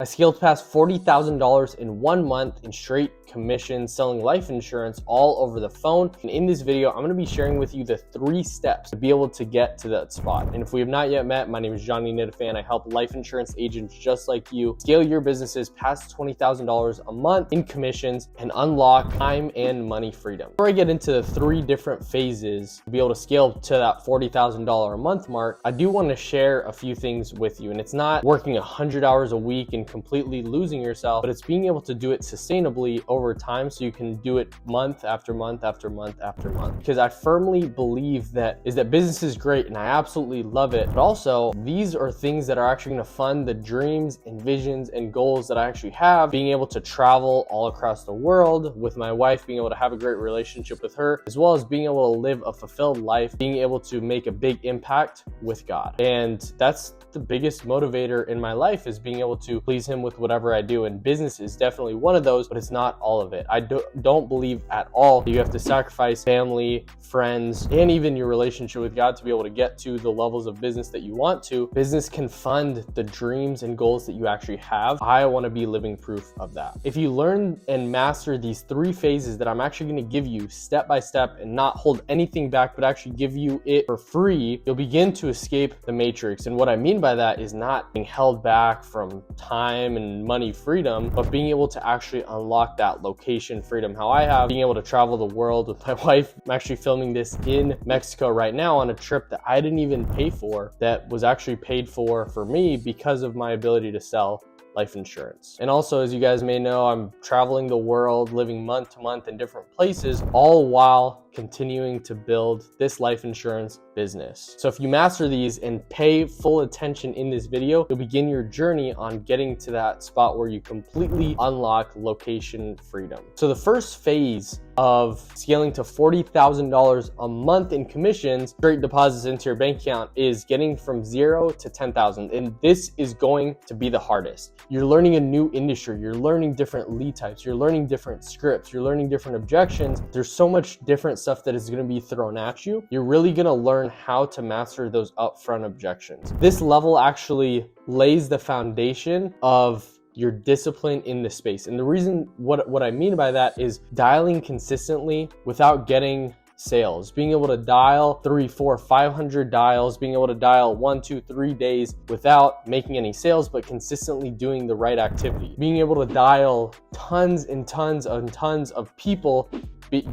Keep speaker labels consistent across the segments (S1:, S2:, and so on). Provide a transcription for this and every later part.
S1: I scaled past $40,000 in 1 month in straight commissions selling life insurance all over the phone. And in this video, I'm gonna be sharing with you the 3 steps to be able to get to that spot. And if we have not yet met, my name is Johnny Nitafan. I help life insurance agents just like you scale your businesses past $20,000 a month in commissions and unlock time and money freedom. Before I get into the 3 different phases to be able to scale to that $40,000 a month mark, I do want to share a few things with you. And it's not working 100 hours a week and completely losing yourself, but it's being able to do it sustainably over time so you can do it month after month after month after month. Because I firmly believe that business is great and I absolutely love it, but also these are things that are actually going to fund the dreams and visions and goals that I actually have. Being able to travel all across the world with my wife, being able to have a great relationship with her, as well as being able to live a fulfilled life, being able to make a big impact with God. And that's the biggest motivator in my life, is being able to please him with whatever I do. And business is definitely one of those, but it's not all of it. I don't believe at all that you have to sacrifice family, friends, and even your relationship with God to be able to get to the levels of business that you want to. Business can fund the dreams and goals that you actually have. I want to be living proof of that. If you learn and master these 3 phases that I'm actually going to give you step by step and not hold anything back, but actually give you it for free, you'll begin to escape the matrix. And what I mean by that is not being held back from time and money freedom, but being able to actually unlock that location freedom. How I have, being able to travel the world with my wife. I'm actually filming this in Mexico right now on a trip that I didn't even pay for, that was actually paid for me because of my ability to sell life insurance. And also, as you guys may know, I'm traveling the world, living month to month in different places, all while continuing to build this life insurance business. So if you master these and pay full attention in this video, you'll begin your journey on getting to that spot where you completely unlock location freedom. So the first phase of scaling to $40,000 a month in commissions, straight deposits into your bank account, is getting from 0 to 10,000. And this is going to be the hardest. You're learning a new industry. You're learning different lead types. You're learning different scripts. You're learning different objections. There's so much different stuff that is going to be thrown at you. You're really going to learn how to master those upfront objections. This level actually lays the foundation of your discipline in the space. And the reason, what I mean by that is dialing consistently without getting sales, being able to dial 3, 4, 500 dials, being able to dial 1, 2, 3 days without making any sales, but consistently doing the right activity, being able to dial tons and tons and tons of people,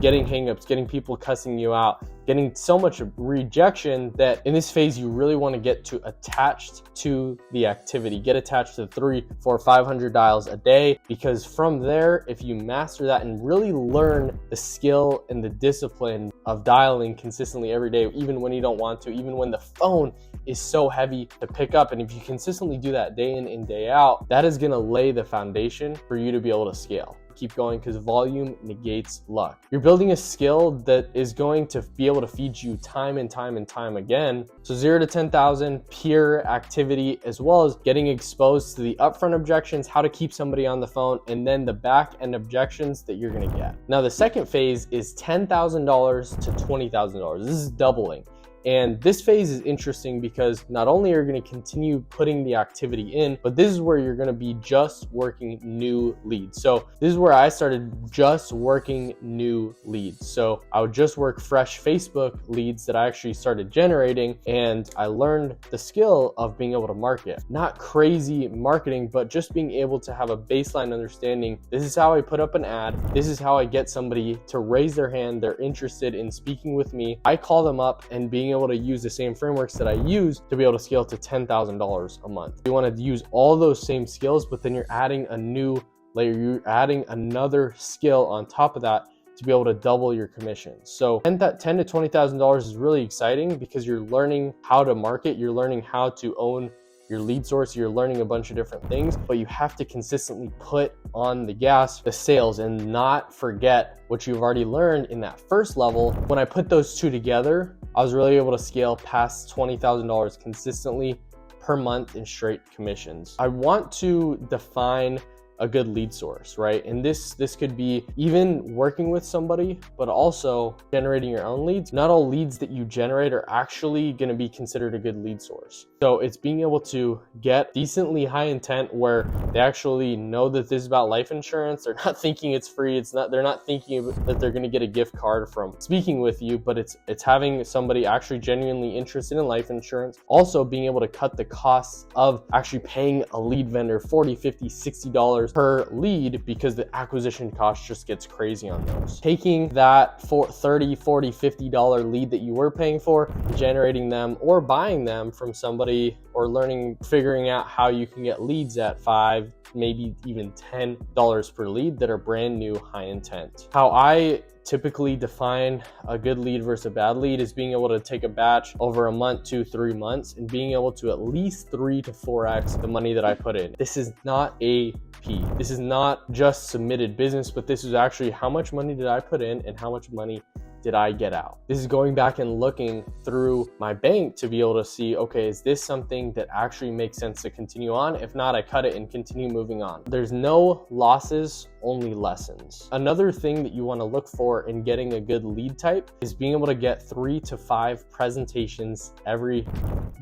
S1: getting hangups, getting people cussing you out, getting so much rejection that in this phase, you really want to get to attached to the activity, get attached to 3, 4, 500 dials a day, because from there, if you master that and really learn the skill and the discipline of dialing consistently every day, even when you don't want to, even when the phone is so heavy to pick up. And if you consistently do that day in and day out, that is going to lay the foundation for you to be able to scale. Keep going, because volume negates luck. You're building a skill that is going to be able to feed you time and time and time again. So 0 to 10,000, pure activity, as well as getting exposed to the upfront objections, how to keep somebody on the phone, and then the back end objections that you're gonna get. Now, the second phase is $10,000 to $20,000. This is doubling. And this phase is interesting because not only are you going to continue putting the activity in, but this is where you're going to be just working new leads. So this is where I started just working new leads. So I would just work fresh Facebook leads that I actually started generating, and I learned the skill of being able to market. Not crazy marketing, but just being able to have a baseline understanding. This is how I put up an ad. This is how I get somebody to raise their hand. They're interested in speaking with me. I call them up, and being able to use the same frameworks that I use to be able to scale to $10,000 a month. You want to use all those same skills, but then you're adding a new layer. You're adding another skill on top of that to be able to double your commissions. So $10,000 to $20,000 is really exciting because you're learning how to market. You're learning how to own your lead source, you're learning a bunch of different things, but you have to consistently put on the gas, the sales, and not forget what you've already learned in that first level. When I put those 2 together, I was really able to scale past $20,000 consistently per month in straight commissions. I want to define a good lead source, right? And this could be even working with somebody, but also generating your own leads. Not all leads that you generate are actually going to be considered a good lead source. So it's being able to get decently high intent where they actually know that this is about life insurance. They're not thinking it's free. They're not thinking that they're going to get a gift card from speaking with you, but it's having somebody actually genuinely interested in life insurance. Also being able to cut the costs of actually paying a lead vendor $40, $50, $60 per lead, because the acquisition cost just gets crazy on those. Taking that for $30, $40, $50 lead that you were paying for, generating them or buying them from somebody, or figuring out how you can get leads at $5, maybe even $10 per lead that are brand new, high intent. How I typically define a good lead versus a bad lead is being able to take a batch over a month, 2-3 months, and being able to at least 3 to 4x the money that I put in. This is not AP. This is not just submitted business, but this is actually how much money did I put in and how much money did I get out. This is going back and looking through my bank to be able to see, okay, is this something that actually makes sense to continue on? If not, I cut it and continue moving on. There's no losses, only lessons. Another thing that you want to look for in getting a good lead type is being able to get 3 to 5 presentations every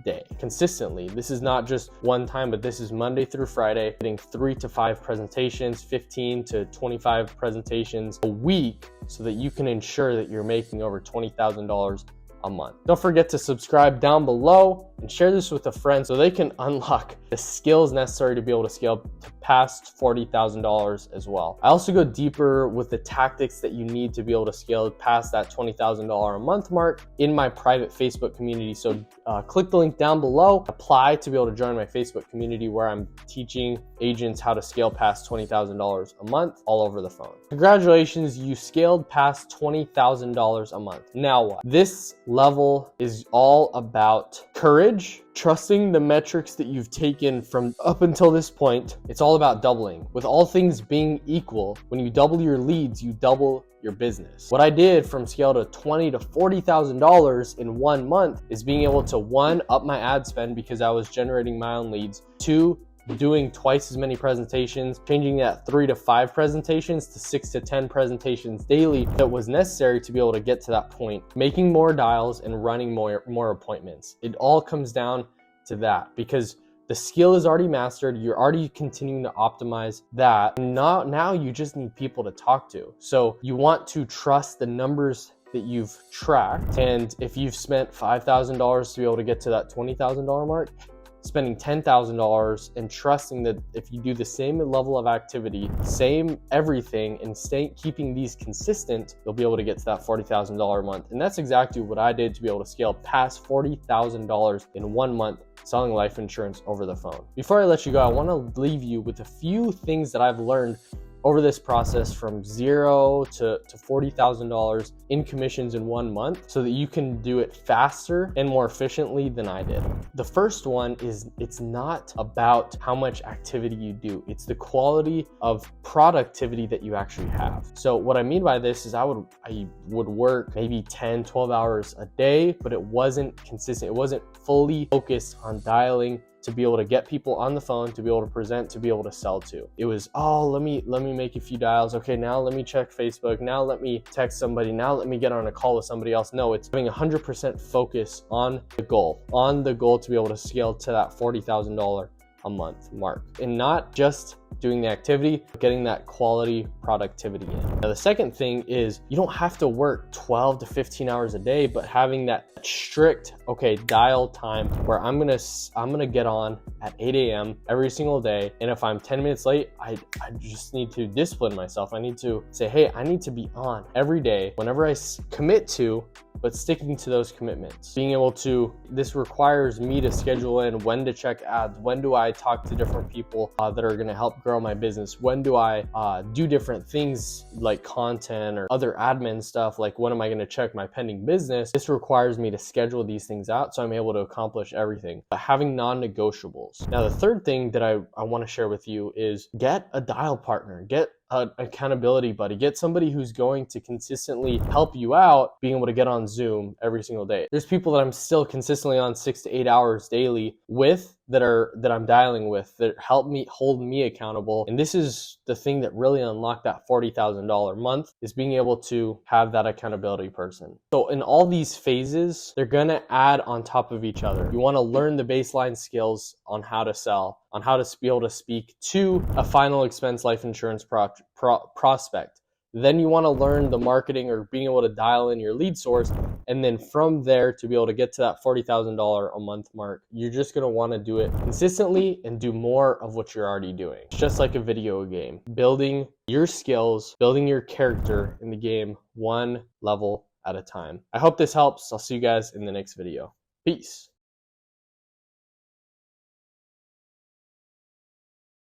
S1: day consistently. This is not just one time, but this is Monday through Friday, getting 3 to 5 presentations, 15 to 25 presentations a week, so that you can ensure that you're making over $20,000 a month. Don't forget to subscribe down below and share this with a friend so they can unlock the skills necessary to be able to scale to past $40,000 as well. I also go deeper with the tactics that you need to be able to scale past that $20,000 a month mark in my private Facebook community. So click the link down below, apply to be able to join my Facebook community where I'm teaching agents how to scale past $20,000 a month all over the phone. Congratulations, you scaled past $20,000 a month. Now what? This level is all about courage, trusting the metrics that you've taken from up until this point. It's all about doubling. With all things being equal, when you double your leads, you double your business. What I did from scale to $20,000 to $40,000 in 1 month is being able to, 1, up my ad spend because I was generating my own leads, 2, doing twice as many presentations, changing that 3 to 5 presentations to 6 to 10 presentations daily that was necessary to be able to get to that point, making more dials and running more appointments. It all comes down to that because the skill is already mastered. You're already continuing to optimize that. Now you just need people to talk to. So you want to trust the numbers that you've tracked. And if you've spent $5,000 to be able to get to that $20,000 mark, spending $10,000 and trusting that if you do the same level of activity, same everything, and keeping these consistent, you'll be able to get to that $40,000 a month. And that's exactly what I did to be able to scale past $40,000 in 1 month selling life insurance over the phone. Before I let you go, I want to leave you with a few things that I've learned over this process from $0 to $40,000 in commissions in 1 month so that you can do it faster and more efficiently than I did. The first one is it's not about how much activity you do. It's the quality of productivity that you actually have. So what I mean by this is I would work maybe 10, 12 hours a day, but it wasn't consistent. It wasn't fully focused on dialing to be able to get people on the phone, to be able to present, to be able to sell to. It was, oh, let me make a few dials. Okay, now let me check Facebook. Now let me text somebody. Now let me get on a call with somebody else. No, it's having 100% focus on the goal to be able to scale to that $40,000 a month mark, and not just doing the activity, but getting that quality productivity in. Now, the second thing is you don't have to work 12 to 15 hours a day, but having that strict, okay, dial time where I'm gonna get on at 8 a.m. every single day. And if I'm 10 minutes late, I just need to discipline myself. I need to say, hey, I need to be on every day whenever I commit to, but sticking to those commitments. Being able to, this requires me to schedule in when to check ads, when do I talk to different people that are gonna help grow my business, when do I do different things like content or other admin stuff, like when am I gonna check my pending business. This requires me to schedule these things out so I'm able to accomplish everything. But having non-negotiables. Now, the third thing that I wanna share with you is get a dial partner, get an accountability buddy, get somebody who's going to consistently help you out being able to get on Zoom every single day. There's people that I'm still consistently on 6 to 8 hours daily with that I'm dialing with that help me hold me accountable. And this is the thing that really unlocked that $40,000 month, is being able to have that accountability person. So in all these phases, they're gonna add on top of each other. You wanna learn the baseline skills on how to sell, on how to be able to speak to a final expense life insurance prospect. Then you want to learn the marketing or being able to dial in your lead source. And then from there, to be able to get to that $40,000 a month mark, you're just going to want to do it consistently and do more of what you're already doing. It's just like a video game, building your skills, building your character in the game one level at a time. I hope this helps. I'll see you guys in the next video. Peace.